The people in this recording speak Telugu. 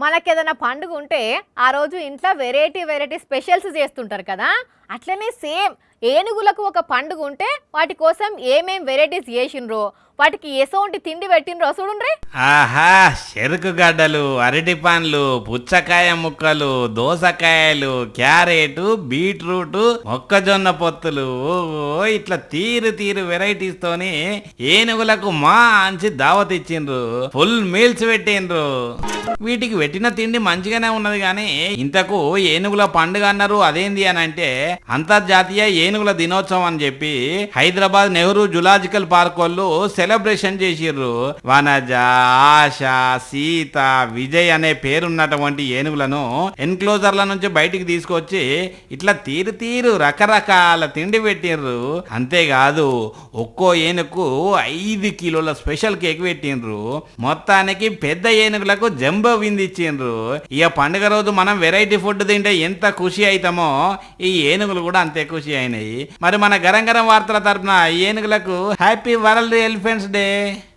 మనకేదైనా పండుగ ఉంటే ఆ రోజు ఇంట్లో వెరైటీ వెరైటీ స్పెషల్స్ చేస్తుంటారు కదా. అట్లనే సేమ్ ఏనుగులకు ఒక పండుగ ఉంటే వాటి కోసం ఏమేం వెరైటీస్ చేసిండ్రో, వాటికి ఎసోంటి తిండి పెట్టిండ్రో చూడుండ్రి. ఆహా, చెరుకు గడ్డలు, అరటి పండ్లు, పుచ్చకాయ ముక్కలు, దోసకాయలు, క్యారెట్, బీట్రూట్, మొక్కజొన్న పొత్తులు, ఓ ఇట్లా తీరు తీరు వెరైటీస్ తోని ఏనుగులకు మంచి దావత్ ఇచ్చిండ్రు. ఫుల్ మీల్స్ పెట్టిండ్రు. వీటికి పెట్టిన తిండి మంచిగానే ఉన్నది కానీ ఇంతకు ఏనుగుల పండుగ అన్నారు అదేంది అని అంటే అంతర్జాతీయ ఏనుగుల దినోత్సవం అని చెప్పి హైదరాబాద్ నెహ్రూ జులాజికల్ పార్క్ వాళ్ళు సెలబ్రేషన్ చేసిర్రు. వనజ, ఆశ, సీత, విజయ్ అనే పేరున్నటువంటి ఏనుగులను ఎన్క్లోజర్ల నుంచి బయటికి తీసుకొచ్చి ఇట్లా తీరు తీరు రకరకాల తిండి పెట్టిండ్రు. అంతేకాదు ఒక్కో ఏనుగు 5 కిలోల స్పెషల్ కేక్ పెట్టిండ్రు. మొత్తానికి పెద్ద ఏనుగులకు జంబో విందు ఇచ్చిండ్రు. ఇక పండుగ రోజు మనం వెరైటీ ఫుడ్ తింటే ఎంత ఖుషి అవుతామో ఈ ఏనుగులు కూడా అంతే ఖుషి అయినాయి. మరి మన గరం గరం వార్తల తరపున ఏనుగులకు హ్యాపీ వరల్డ్ ఎలిఫెంట్స్ డే.